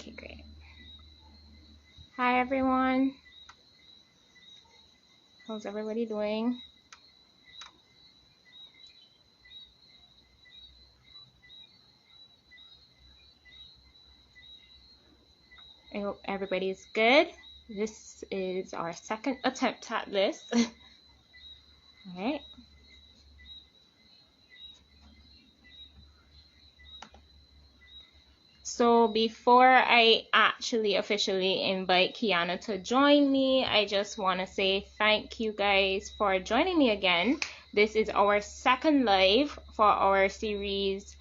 Okay, great. Hi, everyone. How's everybody doing? I hope everybody's good. This is our second attempt at this. All right. So before I actually officially invite Kianna to join me, I just want to say thank you guys for joining me again. This is our second live for our series,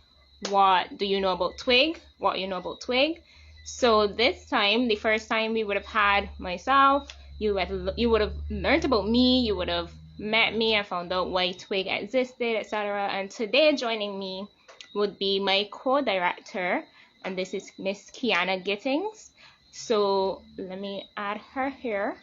What Do You Know About TWiG? What You Know About TWiG. So this time, the first time we would have had myself, you would have learned about me, you would have met me and found out why TWiG existed, etc. And today joining me would be my co-director, and this is Miss Kianna Gittens. So let me add her here.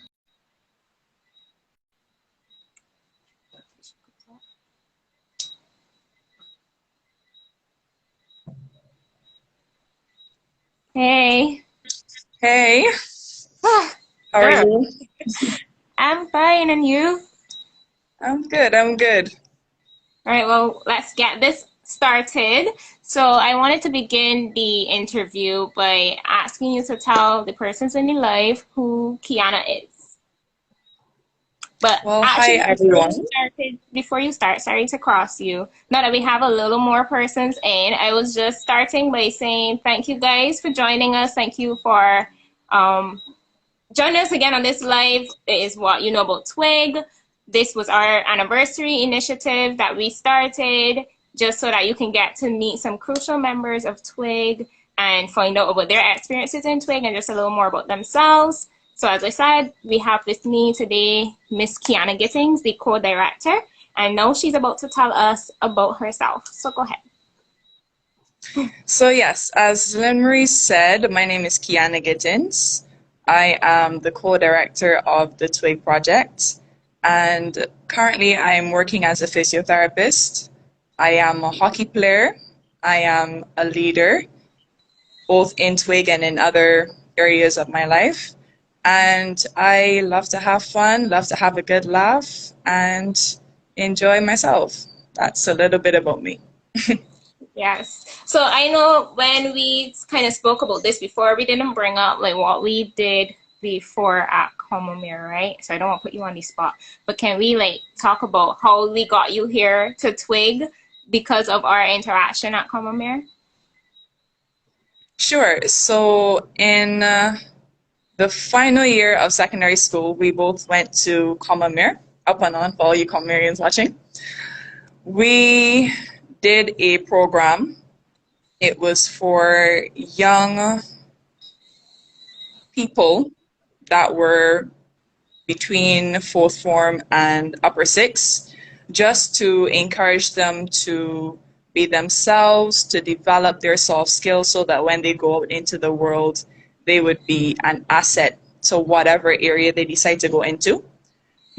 Hey. Hey. How are you? I'm fine, and you? I'm good. I'm good. All right, well, let's get this started. So I wanted to begin the interview by asking you to tell the persons in your life who Kianna is. But Well, hi actually, everyone. before you start, sorry to cross you. Now that we have a little more persons in, I was just starting by saying thank you guys for joining us. Thank you for joining us again on this live. It is What You Know About TWiG. This was our anniversary initiative that we started just so that you can get to meet some crucial members of TWiG and find out about their experiences in TWiG and just a little more about themselves. So as I said, we have with me today Miss Kianna Gittens, the co-director, and now she's about to tell us about herself. So go ahead. So yes, as Lyn-Marie said, my name is Kianna Gittens. I am the co-director of the TWiG Project, and currently I am working as a physiotherapist. I am a hockey player. I am a leader, both in TWiG and in other areas of my life. And I love to have fun, love to have a good laugh, and enjoy myself. That's a little bit about me. Yes. So I know when we kind of spoke about this before, we didn't bring up like what we did before at Commonwealth, right? So I don't want to put you on the spot, but can we like talk about how we got you here to TWiG because of our interaction at Commonwealth? Sure. So in the final year of secondary school, we both went to Commonwealth, up and on for all you Commonwealthans watching. We did a program. It was for young people that were between fourth form and upper six, just to encourage them to be themselves, to develop their soft skills so that when they go out into the world, they would be an asset to whatever area they decide to go into.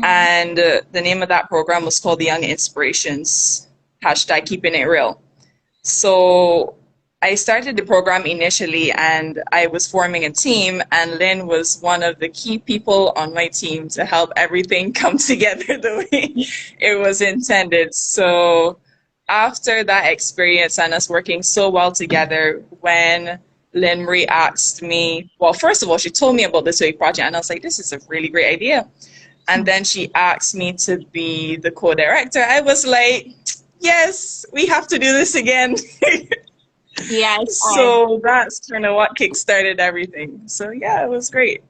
And the name of that program was called the Young Inspirations, hashtag keeping it real. So I started the program initially and I was forming a team, and Lynn was one of the key people on my team to help everything come together the way it was intended. So after that experience and us working so well together, when Lyn-Marie asked me, well, first of all, she told me about the TWiG project and I was like, this is a really great idea. And then she asked me to be the co-director. I was like, yes, we have to do this again. Yes. So that's kind of what kickstarted everything. So yeah, it was great.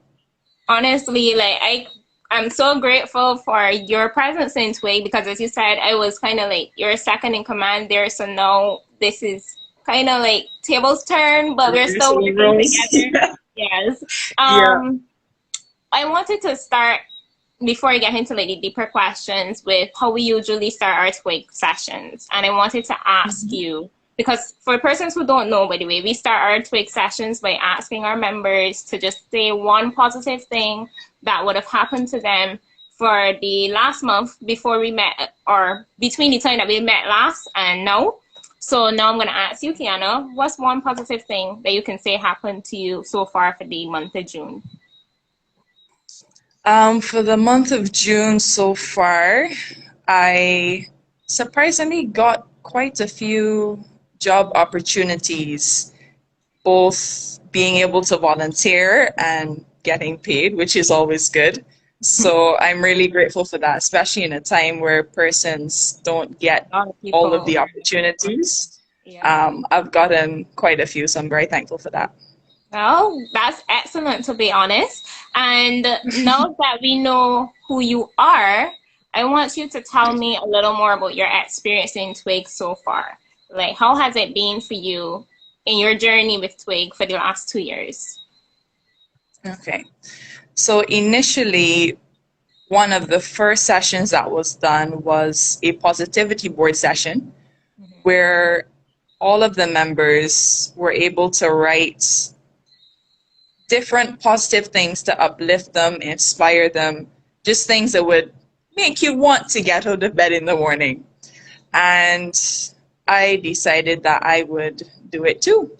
Honestly, like I'm so grateful for your presence in TWiG because, as you said, I was kind of like your second in command there. So now this is kind of like table's turn, but we're still working together. Yes. Yeah. I wanted to start before I get into like the deeper questions with how we usually start our TWiG sessions, and I wanted to ask you, because for persons who don't know, by the way, we start our TWiG sessions by asking our members to just say one positive thing that would have happened to them for the last month before we met, or between the time that we met last and now. So now I'm going to ask you, Kianna, what's one positive thing that you can say happened to you so far for the month of June? For the month of June so far, I surprisingly got quite a few job opportunities, both being able to volunteer and getting paid, which is always good. So I'm really grateful for that, especially in a time where persons don't get A lot of all of people. the opportunities. Yeah. I've gotten quite a few, so I'm very thankful for that. Well, that's excellent to be honest. And now that we know who you are, I want you to tell me a little more about your experience in TWiG so far. Like, how has it been for you in your journey with TWiG for the last 2 years? Okay. So initially, one of the first sessions that was done was a positivity board session where all of the members were able to write different positive things to uplift them, inspire them, just things that would make you want to get out of bed in the morning. And I decided that I would do it too.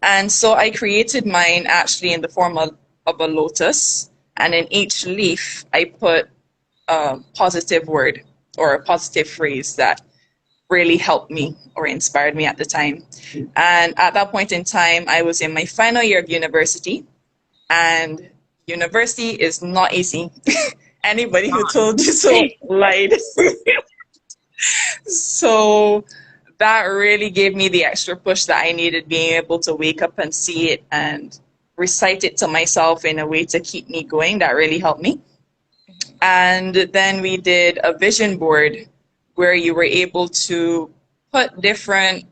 And so I created mine actually in the form of a lotus. And in each leaf, I put a positive word or a positive phrase that really helped me or inspired me at the time. And at that point in time, I was in my final year of university, and university is not easy. Anybody who told you so lied. So that really gave me the extra push that I needed, being able to wake up and see it and recite it to myself in a way to keep me going. That really helped me. And then we did a vision board where you were able to put different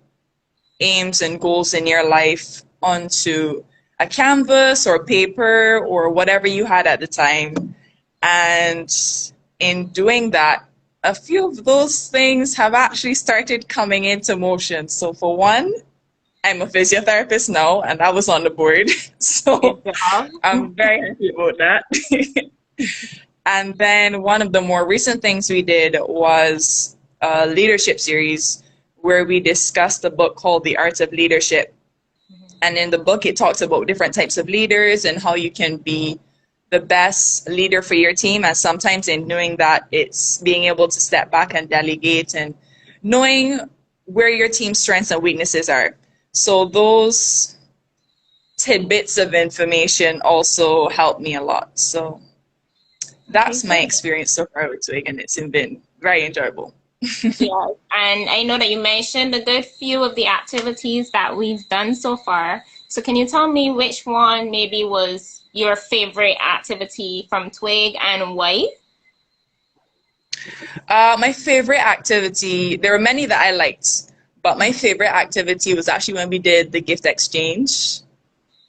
aims and goals in your life onto a canvas or paper or whatever you had at the time. And in doing that, a few of those things have actually started coming into motion. So for one, I'm a physiotherapist now, and that was on the board. So Good job. I'm very happy about that. And then one of the more recent things we did was a leadership series where we discussed a book called The Art of Leadership. And in the book, it talks about different types of leaders and how you can be the best leader for your team. And sometimes in doing that, it's being able to step back and delegate and knowing where your team's strengths and weaknesses are. So those tidbits of information also helped me a lot. So Okay, that's my good. experience so far with TWiG, and it's been very enjoyable. Yeah, and I know that you mentioned a good few of the activities that we've done so far. So can you tell me which one maybe was your favorite activity from TWiG and why? My favorite activity, there were many that I liked, but my favorite activity was actually when we did the gift exchange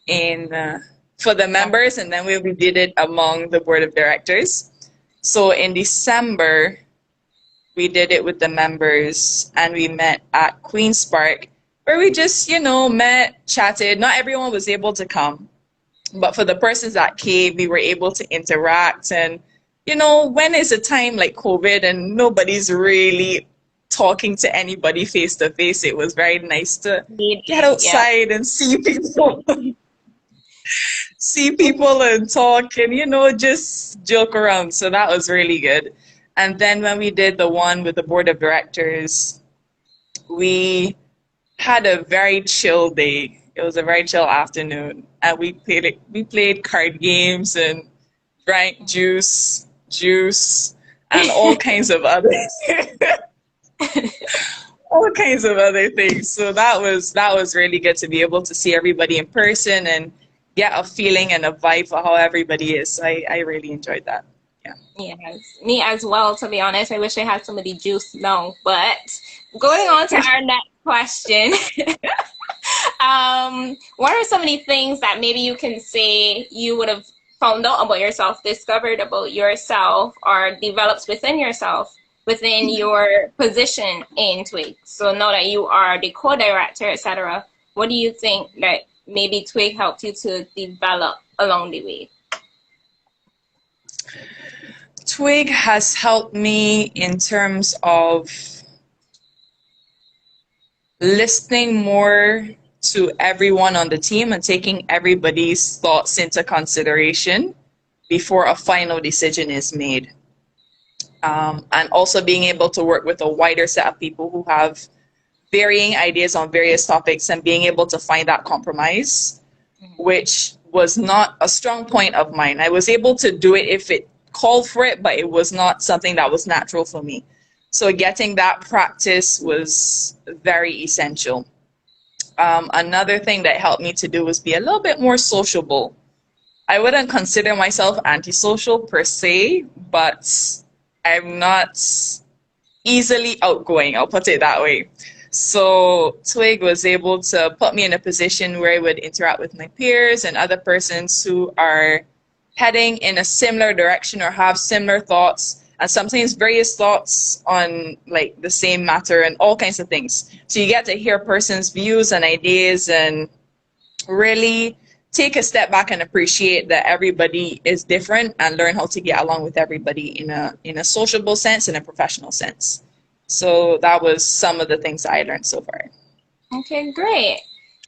in for the members, and then we did it among the board of directors. So in December, we did it with the members, and we met at Queen's Park, where we just, met, chatted. Not everyone was able to come, but for the persons that came, we were able to interact. And, when is a time like COVID and nobody's really talking to anybody face to face, it was very nice to get Yeah. outside and see people. See people and talk and, just joke around. So that was really good. And then when we did the one with the board of directors, we had a very chill day. It was a very chill afternoon. And we played card games and drank juice, and all kinds of other things. So that was really good to be able to see everybody in person and get a feeling and a vibe for how everybody is. I really enjoyed that. Yeah. Yes, me as well, to be honest. I wish I had some of the juice now. But going on to our next question, what are some of the things that maybe you can say you would have found out about yourself, discovered about yourself, or developed within yourself within your position in TWiG? So now that you are the co-director, etc., what do you think that maybe TWiG helped you to develop along the way? TWiG has helped me in terms of listening more to everyone on the team and taking everybody's thoughts into consideration before a final decision is made. And also being able to work with a wider set of people who have varying ideas on various topics and being able to find that compromise, which was not a strong point of mine. I was able to do it if it called for it, but it was not something that was natural for me. So getting that practice was very essential. Another thing that helped me to do was be a little bit more sociable. I wouldn't consider myself antisocial per se, but I'm not easily outgoing, I'll put it that way. So TWiG was able to put me in a position where I would interact with my peers and other persons who are heading in a similar direction or have similar thoughts, and sometimes various thoughts on like the same matter and all kinds of things. So you get to hear a person's views and ideas and really take a step back and appreciate that everybody is different and learn how to get along with everybody in a sociable sense and a professional sense. So that was some of the things I learned so far. Okay, great.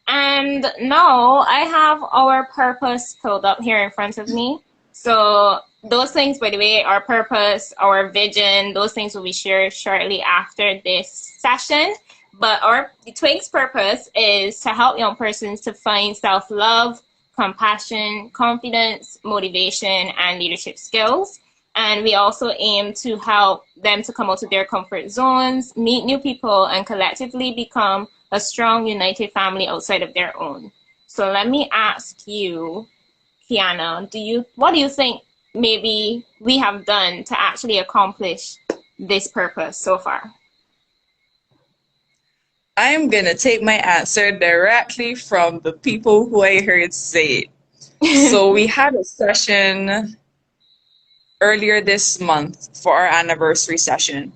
And now I have our purpose pulled up here in front of me. So those things, by the way, our purpose, our vision, those things will be shared shortly after this session. But the TWiG's purpose is to help young persons to find self-love, compassion, confidence, motivation, and leadership skills. And we also aim to help them to come out of their comfort zones, meet new people, and collectively become a strong, united family outside of their own. So let me ask you, Kianna, what do you think maybe we have done to actually accomplish this purpose so far? I'm going to take my answer directly from the people who I heard say it. So we had a session earlier this month for our anniversary session.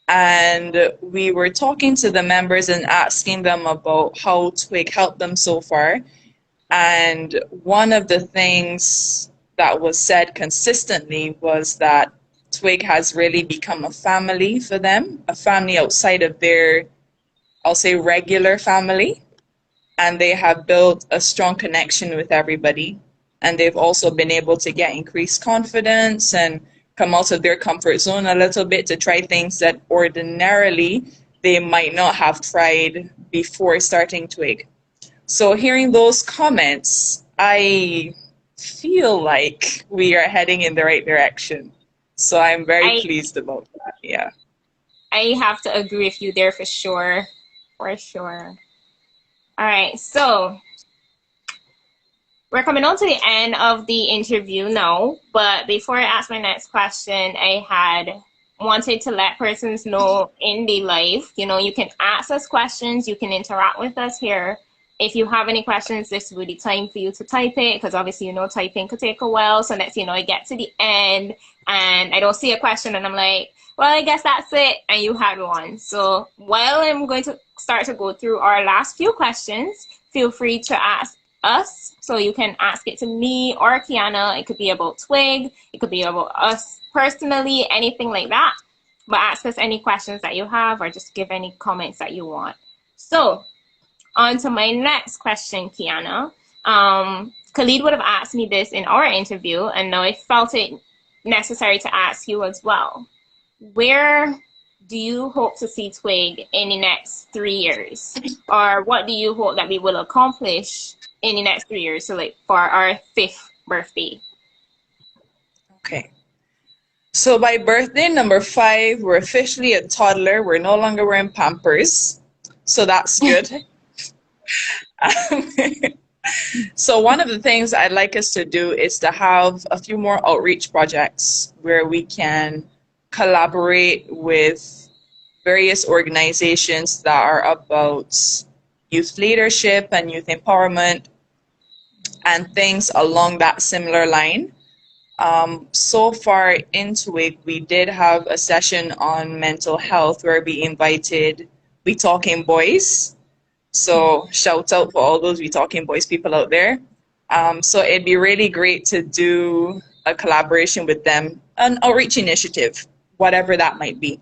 And we were talking to the members and asking them about how TWiG helped them so far. And one of the things that was said consistently was that TWiG has really become a family for them, a family outside of their, I'll say, regular family. And they have built a strong connection with everybody. And they've also been able to get increased confidence and come out of their comfort zone a little bit to try things that ordinarily they might not have tried before starting TWiG. So hearing those comments, I feel like we are heading in the right direction. So I'm very pleased about that. Yeah. I have to agree with you there for sure. For sure. All right. So we're coming on to the end of the interview now, but before I ask my next question, I had wanted to let persons know in the live, you can ask us questions, you can interact with us here. If you have any questions, this will be the time for you to type it, because obviously, typing could take a while. So next, I get to the end and I don't see a question and I'm like, well, I guess that's it. And you had one. So while I'm going to start to go through our last few questions, feel free to ask us. So you can ask it to me or Kianna. It could be about TWiG. It could be about us personally, anything like that. But ask us any questions that you have or just give any comments that you want. So on to my next question, Kianna. Khalid would have asked me this in our interview, and now I felt it necessary to ask you as well. Where do you hope to see TWiG in the next 3 years? Or what do you hope that we will accomplish in the next 3 years? So like for our 5th birthday. Okay. So by birthday number 5, we're officially a toddler. We're no longer wearing Pampers. So that's good. So one of the things I'd like us to do is to have a few more outreach projects where we can collaborate with various organizations that are about youth leadership and youth empowerment and things along that similar line. So far in TWiG, we did have a session on mental health where we invited We Talking Boys. So shout out for all those We Talking Boys people out there. So it'd be really great to do a collaboration with them, an outreach initiative, whatever that might be.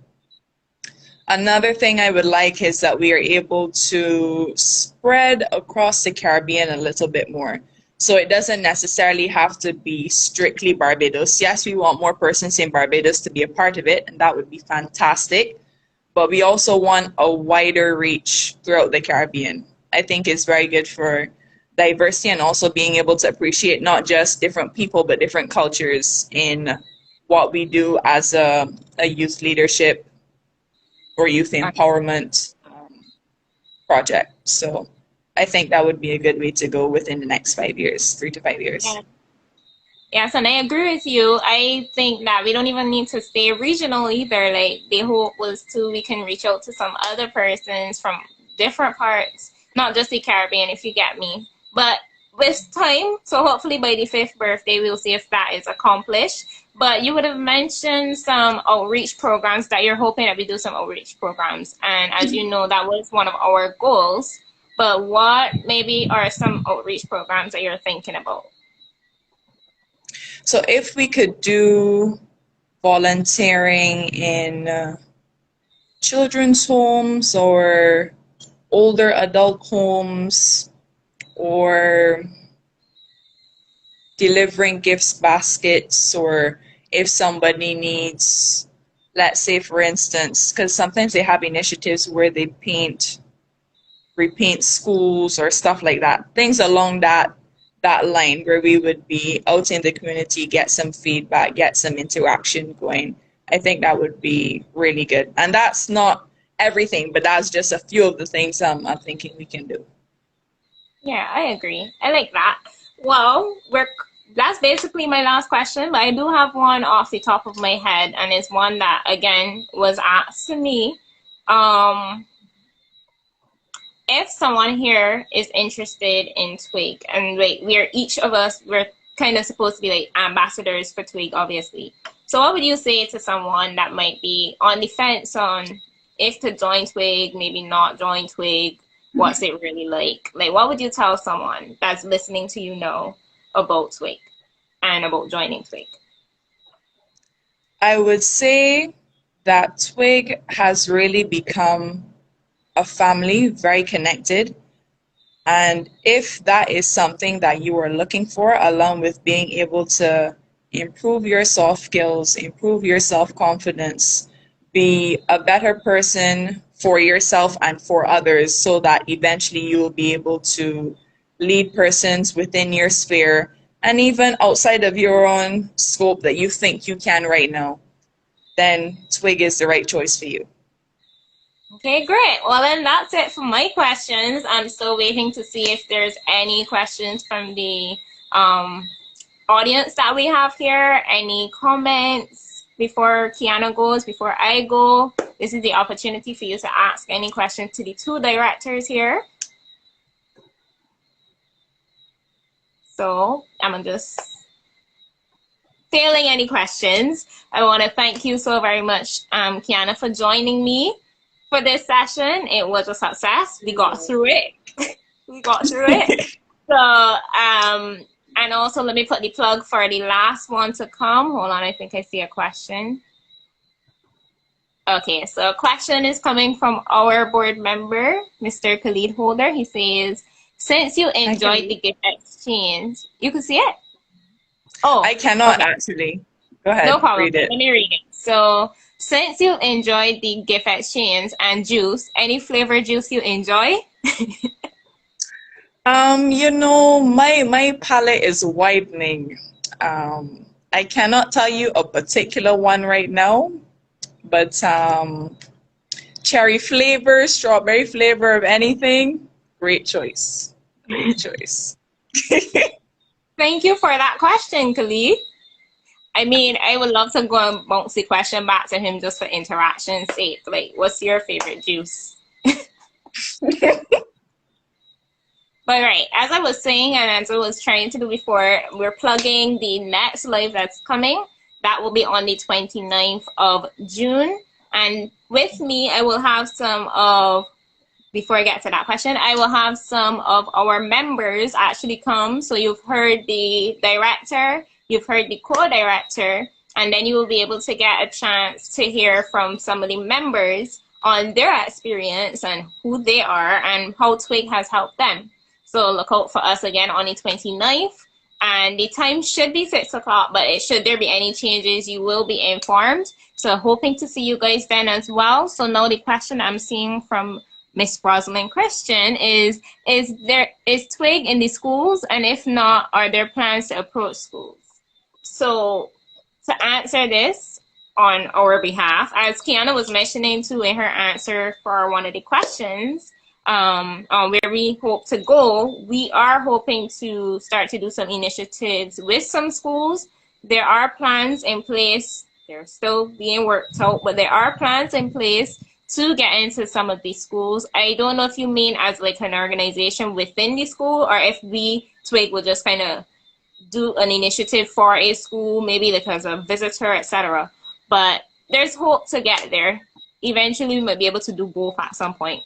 Another thing I would like is that we are able to spread across the Caribbean a little bit more. So it doesn't necessarily have to be strictly Barbados. Yes, we want more persons in Barbados to be a part of it, and that would be fantastic. But we also want a wider reach throughout the Caribbean. I think it's very good for diversity and also being able to appreciate not just different people, but different cultures in what we do as a youth leadership or youth empowerment project. So I think that would be a good way to go within the next 5 years, 3 to 5 years. Yeah. Yes, and I agree with you. I think that we don't even need to stay regional either. Like the hope was to we can reach out to some other persons from different parts, not just the Caribbean, if you get me. But with time, so hopefully by the 5th birthday, we'll see if that is accomplished. But you would have mentioned some outreach programs that you're hoping that we do some outreach programs. And as you know, that was one of our goals. But what maybe are some outreach programs that you're thinking about? So if we could do volunteering in children's homes or older adult homes or delivering gifts baskets, or if somebody needs, let's say for instance, because sometimes they have initiatives where they repaint schools or stuff like that, things along that line where we would be out in the community, get some feedback, get some interaction going. I think that would be really good. And that's not everything, but that's just a few of the things I'm thinking we can do. Yeah, I agree. I like that. Well, that's basically my last question, but I do have one off the top of my head, and it's one that again was asked to me. If someone here is interested in TWiG, and wait, we're kind of supposed to be like ambassadors for TWiG, obviously. So what would you say to someone that might be on the fence on if to join TWiG, maybe not join TWiG? What's it really like? Like, what would you tell someone that's listening to you know about TWiG and about joining TWiG? I would say that TWiG has really become a family, very connected. And if that is something that you are looking for, along with being able to improve your soft skills, improve your self-confidence, be a better person for yourself and for others, so that eventually you will be able to lead persons within your sphere and even outside of your own scope that you think you can right now, then TWiG is the right choice for you. Okay, great. Well, then that's it for my questions. I'm still waiting to see if there's any questions from the audience that we have here. Any comments before Kianna goes, before I go? This is the opportunity for you to ask any questions to the two directors here. So I'm just failing any questions. I want to thank you so very much, Kianna, for joining me for this session. It was a success. We got through it. We got through it. So, and also let me put the plug for the last one to come. Hold on, I think I see a question. Okay, so a question is coming from our board member, Mr. Khalid Holder. He says, since you enjoyed the gift exchange, you can see it? Oh, I cannot okay. actually. Go ahead. No problem. Read it. Let me read it. So, since you enjoyed the gift exchange and juice, any flavor juice you enjoy? You know, my palate is widening. I cannot tell you a particular one right now, but cherry flavor, strawberry flavor of anything, great choice. Great choice. Thank you for that question, Khalid. I mean, I would love to go and bounce the question back to him just for interaction's sake. Like, what's your favorite juice? But right, as I was saying, and as I was trying to do before, we're plugging the next live that's coming. That will be on the 29th of June. And with me, I will have some of, before I get to that question, I will have some of our members actually come. So you've heard the director, you've heard the co-director, and then you will be able to get a chance to hear from some of the members on their experience and who they are and how TWiG has helped them. So look out for us again on the 29th. And the time should be 6 o'clock, but should there be any changes, you will be informed. So hoping to see you guys then as well. So now the question I'm seeing from Miss Lyn-Marie Christian is TWiG in the schools? And if not, are there plans to approach schools? So to answer this on our behalf, as Kianna was mentioning too in her answer for one of the questions, where we hope to go, we are hoping to start to do some initiatives with some schools. There are plans in place. They're still being worked out, but there are plans in place to get into some of these schools. I don't know if you mean as like an organization within the school, or if we, TWiG, will just kind of do an initiative for a school, maybe like as a visitor, etc. But there's hope to get there. Eventually, we might be able to do both at some point.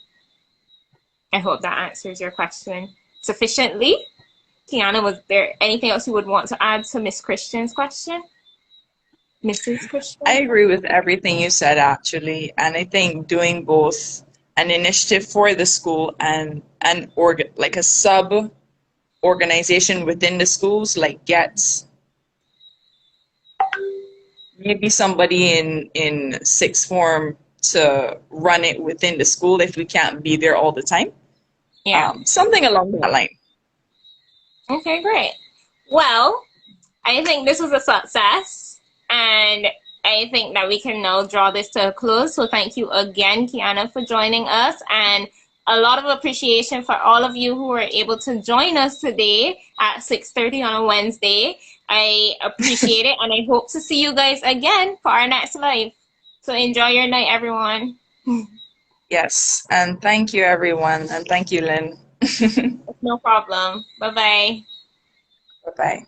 I hope that answers your question sufficiently. Kianna, was there anything else you would want to add to Miss Christian's question? Mrs. Christian? I agree with everything you said, actually. And I think doing both an initiative for the school and like a sub organization within the schools, like gets maybe somebody in sixth form to run it within the school if we can't be there all the time. Yeah. Something along that line. Okay, great. Well, I think this was a success, and I think that we can now draw this to a close. So thank you again, Kianna, for joining us, and a lot of appreciation for all of you who were able to join us today at 6:30 on a Wednesday. I appreciate it, and I hope to see you guys again for our next live. So enjoy your night, everyone. Yes, and thank you, everyone, and thank you, Lynn. No problem. Bye-bye. Bye-bye.